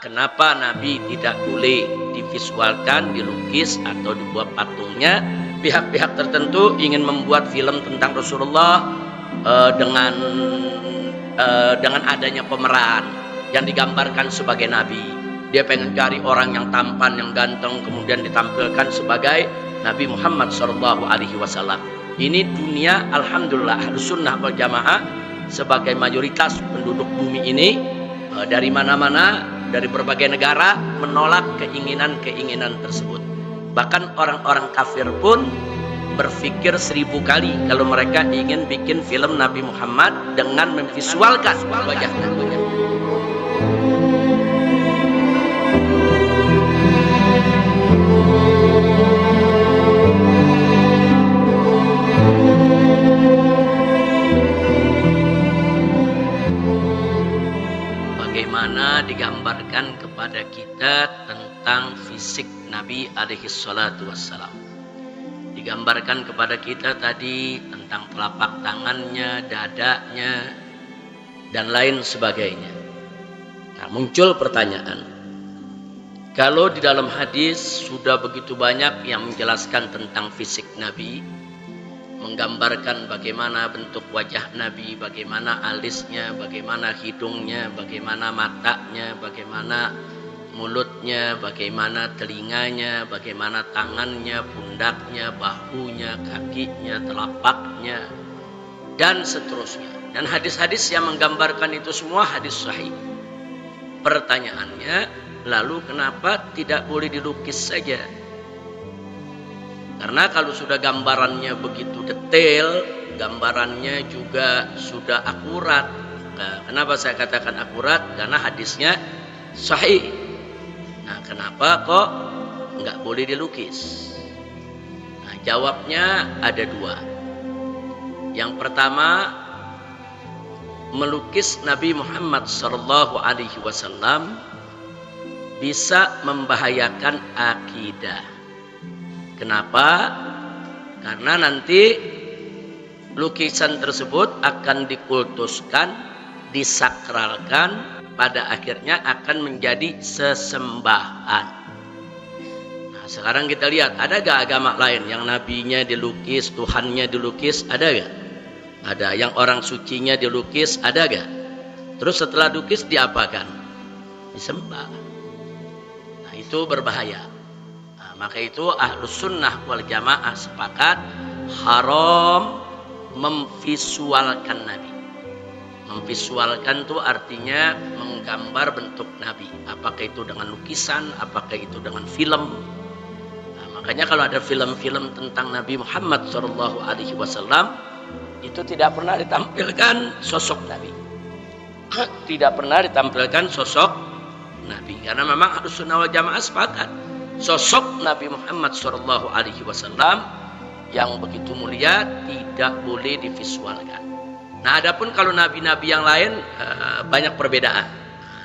kenapa Nabi tidak boleh divisualkan, dilukis atau dibuat patungnya. Pihak-pihak tertentu ingin membuat film tentang Rasulullah dengan adanya pemeran yang digambarkan sebagai Nabi. Dia pengen cari orang yang tampan, yang ganteng, kemudian ditampilkan sebagai Nabi Muhammad SAW. Ini dunia, alhamdulillah, Ahlus Sunnah wal Jamaah sebagai mayoritas penduduk bumi ini, dari mana-mana, dari berbagai negara, menolak keinginan-keinginan tersebut. Bahkan orang-orang kafir pun berpikir 1000 kali kalau mereka ingin bikin film Nabi Muhammad dengan memvisualkan wajah Nabi. Bagaimana digambarkan kepada kita tentang fisik Nabi alaihi salatu wassalam. Digambarkan kepada kita tadi tentang telapak tangannya, dadanya, dan lain sebagainya. Nah, muncul pertanyaan. Kalau di dalam hadis sudah begitu banyak yang menjelaskan tentang fisik Nabi, menggambarkan bagaimana bentuk wajah Nabi, bagaimana alisnya, bagaimana hidungnya, bagaimana matanya, bagaimana mulutnya, bagaimana telinganya, bagaimana tangannya, pundaknya, bahunya, kakinya, telapaknya, dan seterusnya. Dan hadis-hadis yang menggambarkan itu semua hadis sahih. Pertanyaannya, lalu kenapa tidak boleh dilukis saja? Karena kalau sudah gambarannya begitu detail, gambarannya juga sudah akurat. Nah, kenapa saya katakan akurat? Karena hadisnya sahih. Nah, kenapa kok nggak boleh dilukis? Nah, jawabnya ada dua. Yang pertama, melukis Nabi Muhammad SAW bisa membahayakan akidah. Kenapa? Karena nanti lukisan tersebut akan dikultuskan, disakralkan, pada akhirnya akan menjadi sesembahan. Nah, sekarang kita lihat, ada gak agama lain yang nabinya dilukis, Tuhannya dilukis, ada gak? Ada. Yang orang sucinya dilukis, ada gak? Terus setelah dilukis diapakan? Disembah. Nah, itu berbahaya. Maka itu Ahlus Sunnah wal Jamaah sepakat haram memvisualkan Nabi. Memvisualkan itu artinya menggambar bentuk Nabi. Apakah itu dengan lukisan, apakah itu dengan film. Nah, makanya kalau ada film-film tentang Nabi Muhammad SAW, itu tidak pernah ditampilkan sosok Nabi. Tidak pernah ditampilkan sosok Nabi. Karena memang Ahlus Sunnah wal Jamaah sepakat sosok Nabi Muhammad SAW yang begitu mulia tidak boleh divisualkan. Nah, adapun kalau nabi-nabi yang lain banyak perbedaan.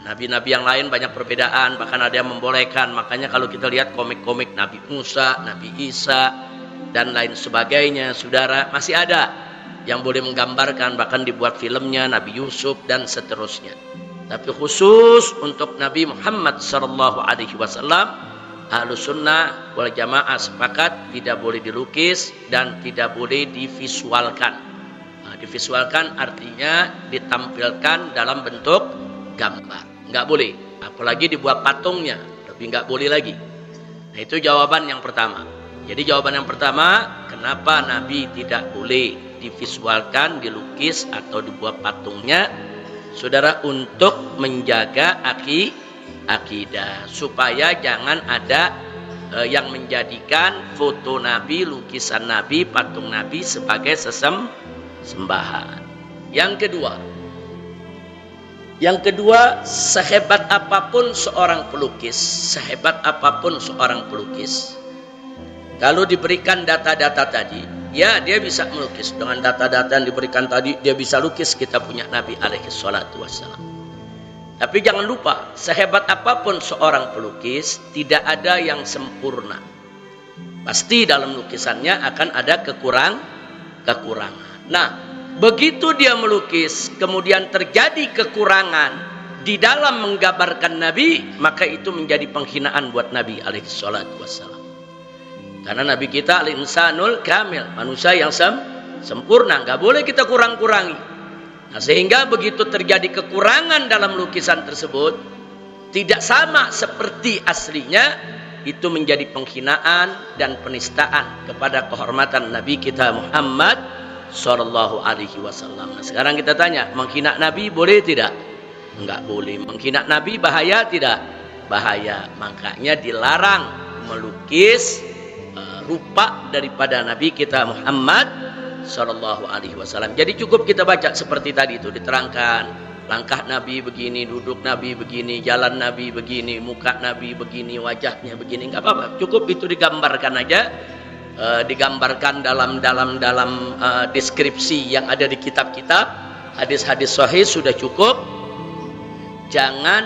Nabi-nabi yang lain banyak perbedaan, bahkan ada yang membolehkan. Makanya kalau kita lihat komik-komik Nabi Musa, Nabi Isa, dan lain sebagainya, saudara, masih ada yang boleh menggambarkan, bahkan dibuat filmnya Nabi Yusuf dan seterusnya. Tapi khusus untuk Nabi Muhammad SAW, Ahlus Sunnah wal Jamaah sepakat tidak boleh dilukis dan tidak boleh divisualkan. Nah, divisualkan artinya ditampilkan dalam bentuk gambar. Nggak boleh. Apalagi dibuat patungnya, lebih nggak boleh lagi. Nah, itu jawaban yang pertama. Jadi jawaban yang pertama, kenapa Nabi tidak boleh divisualkan, dilukis atau dibuat patungnya? Saudara, untuk menjaga akidah, supaya jangan ada yang menjadikan foto Nabi, lukisan Nabi, patung Nabi sebagai sembahan. Yang kedua, sehebat apapun seorang pelukis, kalau diberikan data-data tadi, ya dia bisa melukis. Dengan data-data yang diberikan tadi, dia bisa lukis kita punya Nabi alaihi salatu wassalam. Tapi jangan lupa, sehebat apapun seorang pelukis, tidak ada yang sempurna. Pasti dalam lukisannya akan ada kekurangan. Nah, begitu dia melukis, kemudian terjadi kekurangan di dalam menggambarkan Nabi, maka itu menjadi penghinaan buat Nabi alaihi salatu wassalam. Karena Nabi kita al-insanul kamil, manusia yang sempurna, nggak boleh kita kurang-kurangi. Nah, sehingga begitu terjadi kekurangan dalam lukisan tersebut, tidak sama seperti aslinya, itu menjadi penghinaan dan penistaan kepada kehormatan Nabi kita Muhammad sallallahu alaihi wasallam. Nah, sekarang kita tanya, menghina Nabi boleh tidak? Enggak boleh. Menghina Nabi bahaya tidak? Bahaya. Makanya dilarang melukis rupa daripada Nabi kita Muhammad sallallahu alaihi wasallam. Jadi cukup kita baca seperti tadi itu diterangkan. Langkah Nabi begini, duduk Nabi begini, jalan Nabi begini, muka Nabi begini, wajahnya begini, nggak apa-apa. Cukup itu digambarkan aja, digambarkan dalam deskripsi yang ada di kitab-kitab, hadis-hadis sahih sudah cukup. Jangan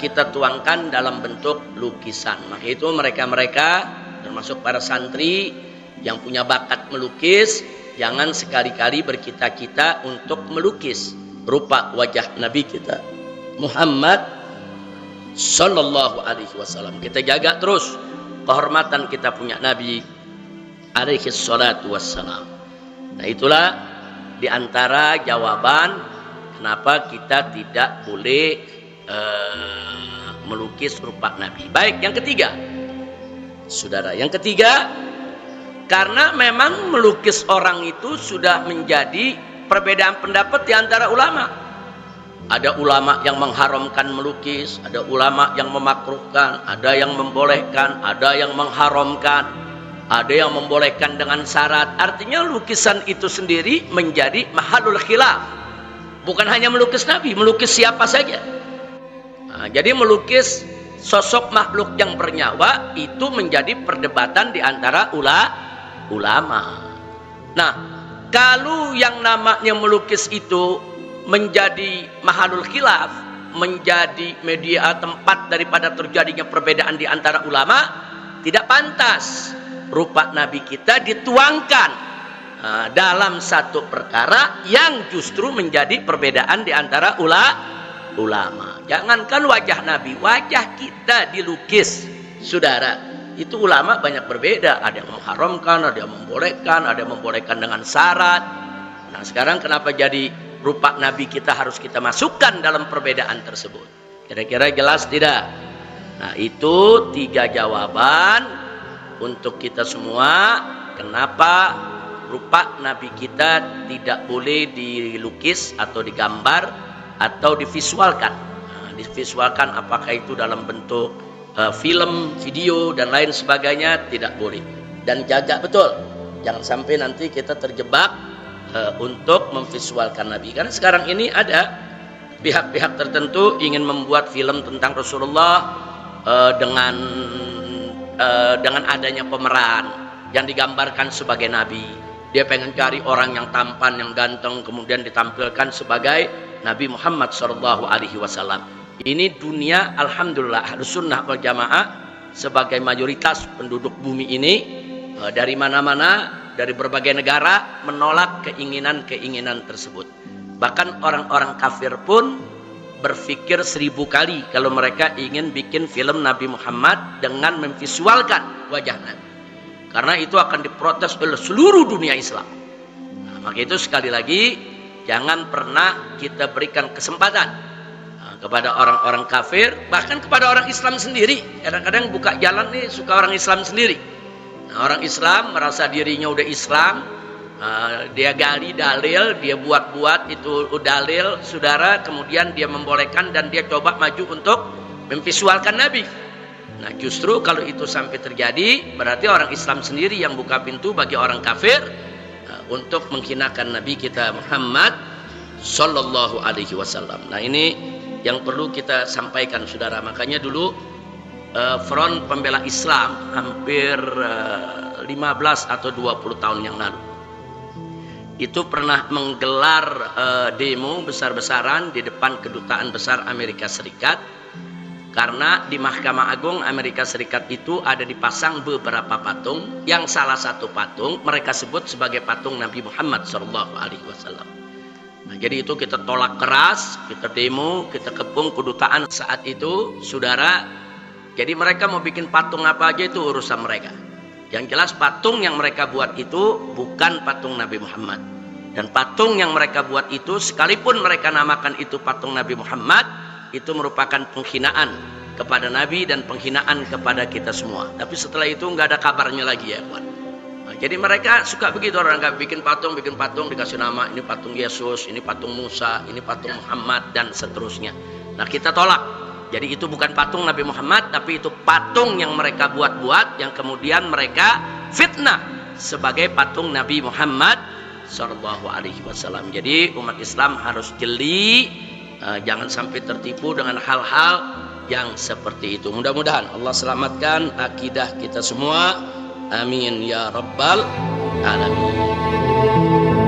kita tuangkan dalam bentuk lukisan. Maka itu mereka-mereka, termasuk para santri yang punya bakat melukis, jangan sekali-kali bercita-cita untuk melukis rupa wajah Nabi kita Muhammad sallallahu alaihi wasallam. Kita jaga terus kehormatan kita punya Nabi alaihi salatu wassalam. Nah, itulah diantara jawaban kenapa kita tidak boleh melukis rupa Nabi. Baik, yang ketiga, saudara, yang ketiga, karena memang melukis orang itu sudah menjadi perbedaan pendapat di antara ulama. Ada ulama yang mengharamkan melukis, ada ulama yang memakruhkan, ada yang membolehkan, ada yang mengharamkan, ada yang membolehkan dengan syarat. Artinya lukisan itu sendiri menjadi mahalul khilaf. Bukan hanya melukis Nabi, melukis siapa saja. Nah, jadi melukis sosok makhluk yang bernyawa itu menjadi perdebatan di antara ulama. Nah, kalau yang namanya melukis itu menjadi mahalul khilaf, menjadi media tempat daripada terjadinya perbedaan di antara ulama, tidak pantas rupa Nabi kita dituangkan dalam satu perkara yang justru menjadi perbedaan di antara ulama. Jangankan wajah Nabi, wajah kita dilukis, saudara. Itu ulama banyak berbeda, ada yang mengharamkan, ada yang membolehkan, ada yang membolehkan dengan syarat. Nah, sekarang kenapa jadi rupa Nabi kita harus kita masukkan dalam perbedaan tersebut? Kira-kira jelas tidak? Nah, itu 3 jawaban untuk kita semua kenapa rupa Nabi kita tidak boleh dilukis atau digambar atau divisualkan. Nah, divisualkan apakah itu dalam bentuk film, video, dan lain sebagainya, tidak boleh. Dan jaga betul, jangan sampai nanti kita terjebak untuk memvisualkan Nabi. Karena sekarang ini ada pihak-pihak tertentu ingin membuat film tentang Rasulullah dengan adanya pemeran yang digambarkan sebagai Nabi. Dia pengen cari orang yang tampan, yang ganteng, kemudian ditampilkan sebagai Nabi Muhammad SAW. Ini dunia, alhamdulillah, Ahlus Sunnah wal Jamaah sebagai mayoritas penduduk bumi ini dari mana-mana, dari berbagai negara menolak keinginan-keinginan tersebut. Bahkan orang-orang kafir pun berpikir 1000 kali kalau mereka ingin bikin film Nabi Muhammad dengan memvisualkan wajah Nabi. Karena itu akan diprotes oleh seluruh dunia Islam. Nah, maka itu sekali lagi jangan pernah kita berikan kesempatan kepada orang-orang kafir, bahkan kepada orang Islam sendiri. Kadang-kadang buka jalan nih suka orang Islam sendiri. Nah, orang Islam merasa dirinya udah Islam, dia gali dalil, dia buat-buat itu dalil, saudara, kemudian dia membolehkan dan dia coba maju untuk memvisualkan Nabi. Nah, justru kalau itu sampai terjadi, berarti orang Islam sendiri yang buka pintu bagi orang kafir untuk menghinakan Nabi kita Muhammad sallallahu alaihi wasallam. Nah, ini yang perlu kita sampaikan, saudara. Makanya dulu Front Pembela Islam hampir 15 atau 20 tahun yang lalu itu pernah menggelar demo besar-besaran di depan Kedutaan Besar Amerika Serikat, karena di Mahkamah Agung Amerika Serikat itu ada dipasang beberapa patung, yang salah satu patung mereka sebut sebagai patung Nabi Muhammad SAW. Nah, jadi itu kita tolak keras, kita demo, kita kepung kedutaan saat itu, saudara. Jadi mereka mau bikin patung apa aja itu urusan mereka. Yang jelas patung yang mereka buat itu bukan patung Nabi Muhammad. Dan patung yang mereka buat itu, sekalipun mereka namakan itu patung Nabi Muhammad, itu merupakan penghinaan kepada Nabi dan penghinaan kepada kita semua. Tapi setelah itu nggak ada kabarnya lagi ya kawan. Nah, jadi mereka suka begitu, orang nggak bikin patung dikasih nama, ini patung Yesus, ini patung Musa, ini patung Muhammad dan seterusnya. Nah, kita tolak. Jadi itu bukan patung Nabi Muhammad, tapi itu patung yang mereka buat-buat, yang kemudian mereka fitnah sebagai patung Nabi Muhammad Sallallahu Alaihi Wasallam. Jadi umat Islam harus jeli, jangan sampai tertipu dengan hal-hal yang seperti itu. Mudah-mudahan Allah selamatkan akidah kita semua. Amin ya rabbal alamin.